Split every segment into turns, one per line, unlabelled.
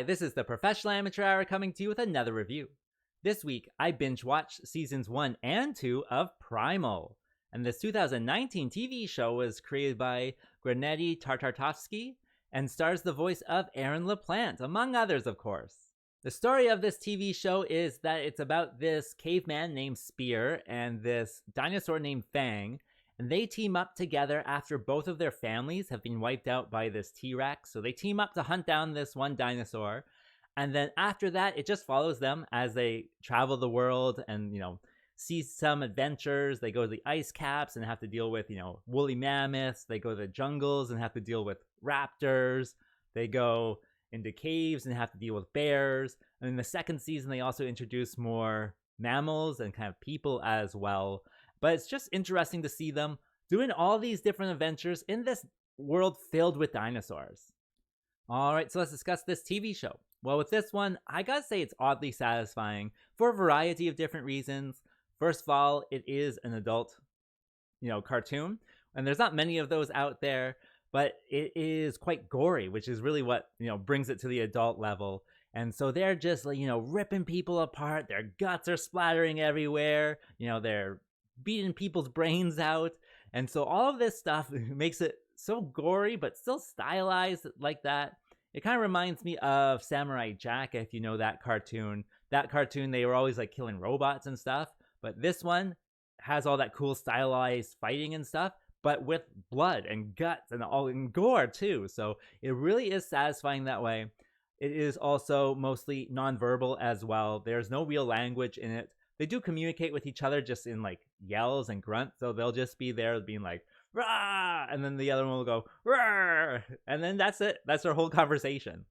Hi, this is the Professional Amateur Hour coming to you with another review. This week, I binge-watched seasons 1 and 2 of PRIMAL. And this 2019 TV show was created by Gennady Tartakovsky and stars the voice of Aaran LaPlante, among others, of course. The story of this TV show is that it's about this caveman named Spear and this dinosaur named Fang, and they team up together after both of their families have been wiped out by this T-Rex. So they team up to hunt down this one dinosaur. And then after that, it just follows them as they travel the world and, see some adventures. They go to the ice caps and have to deal with, woolly mammoths. They go to the jungles and have to deal with raptors. They go into caves and have to deal with bears. And in the second season, they also introduce more mammals and kind of people as well. But it's just interesting to see them doing all these different adventures in this world filled with dinosaurs. All right, so let's discuss this TV show. Well, with this one, I gotta say it's oddly satisfying for a variety of different reasons. First of all, it is an adult, cartoon, and there's not many of those out there, but it is quite gory, which is really what, brings it to the adult level. And so they're just, ripping people apart. Their guts are splattering everywhere. They're beating people's brains out. And so all of this stuff makes it so gory, but still stylized like that. It kind of reminds me of Samurai Jack, if you know that cartoon. That cartoon, they were always like killing robots and stuff. But this one has all that cool stylized fighting and stuff, but with blood and guts and gore too. So it really is satisfying that way. It is also mostly nonverbal as well. There's no real language in it. They do communicate with each other just in like yells and grunts. So they'll just be there being like, rah! And then the other one will go, rah! And then that's it. That's their whole conversation.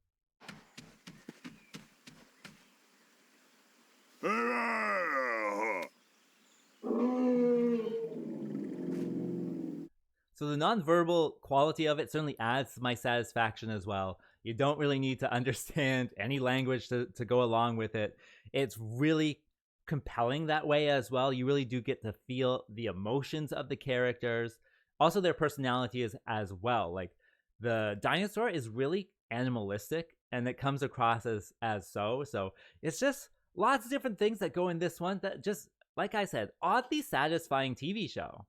So the nonverbal quality of it certainly adds to my satisfaction as well. You don't really need to understand any language to go along with it. It's really compelling that way as well. You really do get to feel the emotions of the characters. Also, their personality is as well. Like the dinosaur is really animalistic, and it comes across as so. So it's just lots of different things that go in this one that just, like I said, oddly satisfying TV show.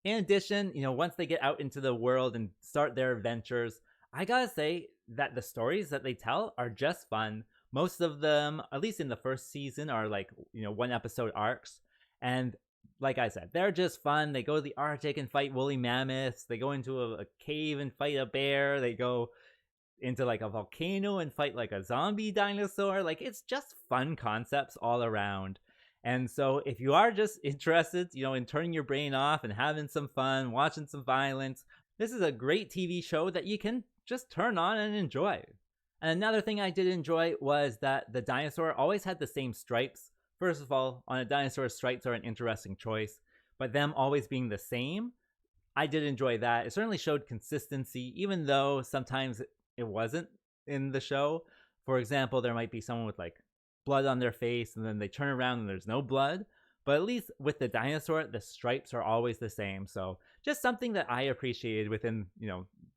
In addition, once they get out into the world and start their adventures, I gotta say that the stories that they tell are just fun. Most of them, at least in the first season, are like, one episode arcs. And like I said, they're just fun. They go to the Arctic and fight woolly mammoths. They go into a cave and fight a bear. They go into like a volcano and fight like a zombie dinosaur. Like, it's just fun concepts all around. And so if you are just interested, in turning your brain off and having some fun, watching some violence, this is a great TV show that you can just turn on and enjoy. And another thing I did enjoy was that the dinosaur always had the same stripes. First of all, on a dinosaur, stripes are an interesting choice, but them always being the same, I did enjoy that. It certainly showed consistency, even though sometimes it wasn't in the show. For example, there might be someone with like blood on their face and then they turn around and there's no blood. But at least with the dinosaur, the stripes are always the same. So just something that I appreciated within,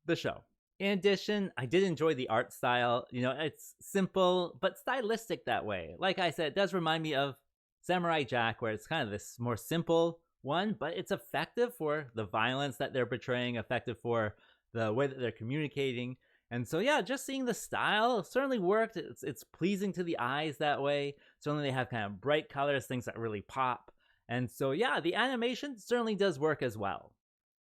the show. In addition, I did enjoy the art style. It's simple, but stylistic that way. Like I said, it does remind me of Samurai Jack, where it's kind of this more simple one, but it's effective for the violence that they're portraying, effective for the way that they're communicating. And so, yeah, just seeing the style certainly worked. It's pleasing to the eyes that way. Certainly they have kind of bright colors, things that really pop. And so, yeah, the animation certainly does work as well.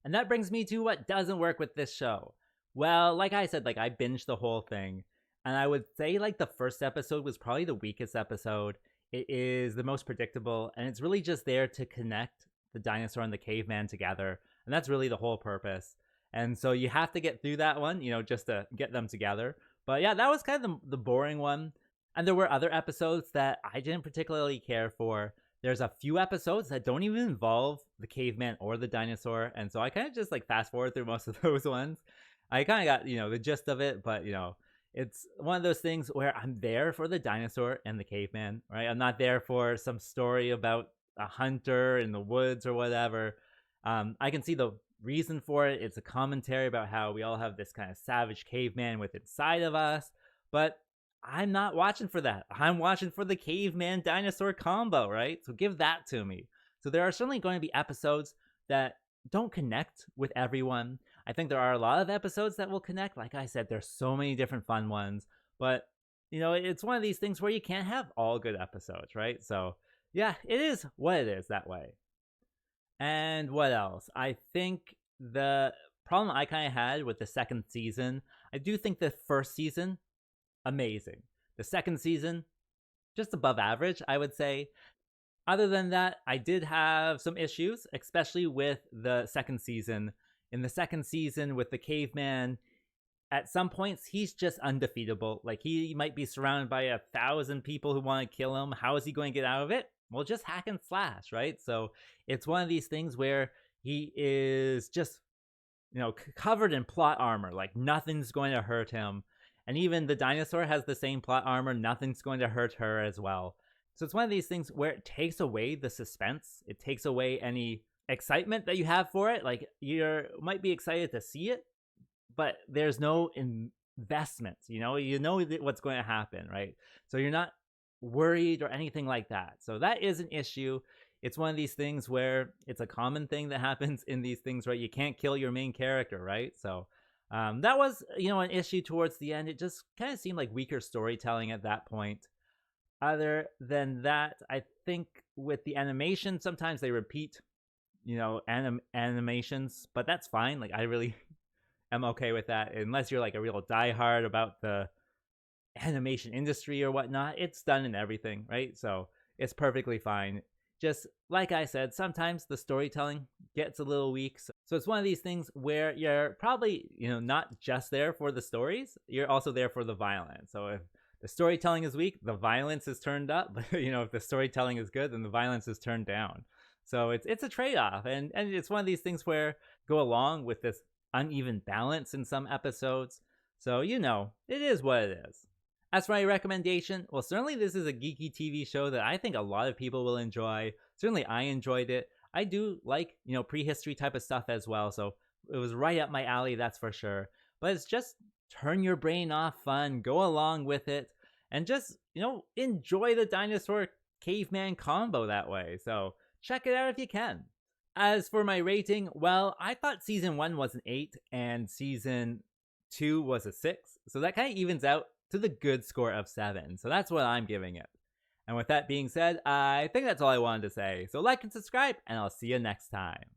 And that brings me to what doesn't work with this show. Well, like I said, I binged the whole thing. And I would say the first episode was probably the weakest episode. It is the most predictable. And it's really just there to connect the dinosaur and the caveman together. And that's really the whole purpose. And so you have to get through that one, just to get them together. But yeah, that was kind of the boring one. And there were other episodes that I didn't particularly care for. There's a few episodes that don't even involve the caveman or the dinosaur. And so I kind of just fast forward through most of those ones. I kind of got, the gist of it. But, it's one of those things where I'm there for the dinosaur and the caveman, right? I'm not there for some story about a hunter in the woods or whatever. I can see the reason for it. It's a commentary about how we all have this kind of savage caveman with inside of us, but I'm not watching for that. I'm watching for the caveman dinosaur combo, right? So give that to me. So there are certainly going to be episodes that don't connect with everyone. I think there are a lot of episodes that will connect. Like I said, there's so many different fun ones, but it's one of these things where you can't have all good episodes, right? So yeah, it is what it is that way. And what else? I think the problem I kind of had with the second season, I do think the first season, amazing. The second season, just above average, I would say. Other than that, I did have some issues, especially with the second season. In the second season, with the caveman, at some points, he's just undefeatable. Like, he might be surrounded by 1,000 people who want to kill him. How is he going to get out of it? Well, just hack and slash, right? So it's one of these things where he is just, covered in plot armor. Like, nothing's going to hurt him. And even the dinosaur has the same plot armor. Nothing's going to hurt her as well. So it's one of these things where it takes away the suspense. It takes away any excitement that you have for it. Like, you might be excited to see it, but there's no investment. You know what's going to happen, right? So you're not worried or anything like that. So that is an issue. It's one of these things where it's a common thing that happens in these things, right? You can't kill your main character, right? So that was, an issue towards the end. It just kind of seemed like weaker storytelling at that point. Other than that, I think with the animation, sometimes they repeat, animations, but that's fine. Like, I really am okay with that, unless you're like a real diehard about the animation industry or whatnot. It's done in everything, right? So it's perfectly fine. Just like I said, sometimes the storytelling gets a little weak. So it's one of these things where you're probably, not just there for the stories, you're also there for the violence. So if the storytelling is weak, the violence is turned up. But, if the storytelling is good, then the violence is turned down. So it's a trade-off. And it's one of these things where go along with this uneven balance in some episodes. So, it is what it is. As for my recommendation, well, certainly this is a geeky TV show that I think a lot of people will enjoy. Certainly I enjoyed it. I do like, prehistory type of stuff as well. So it was right up my alley, that's for sure. But it's just turn your brain off fun, go along with it, and just, enjoy the dinosaur caveman combo that way. So check it out if you can. As for my rating, well, I thought season 1 was an 8 and season 2 was a 6. So that kind of evens out to the good score of 7. So that's what I'm giving it. And with that being said, I think that's all I wanted to say. So like and subscribe, and I'll see you next time.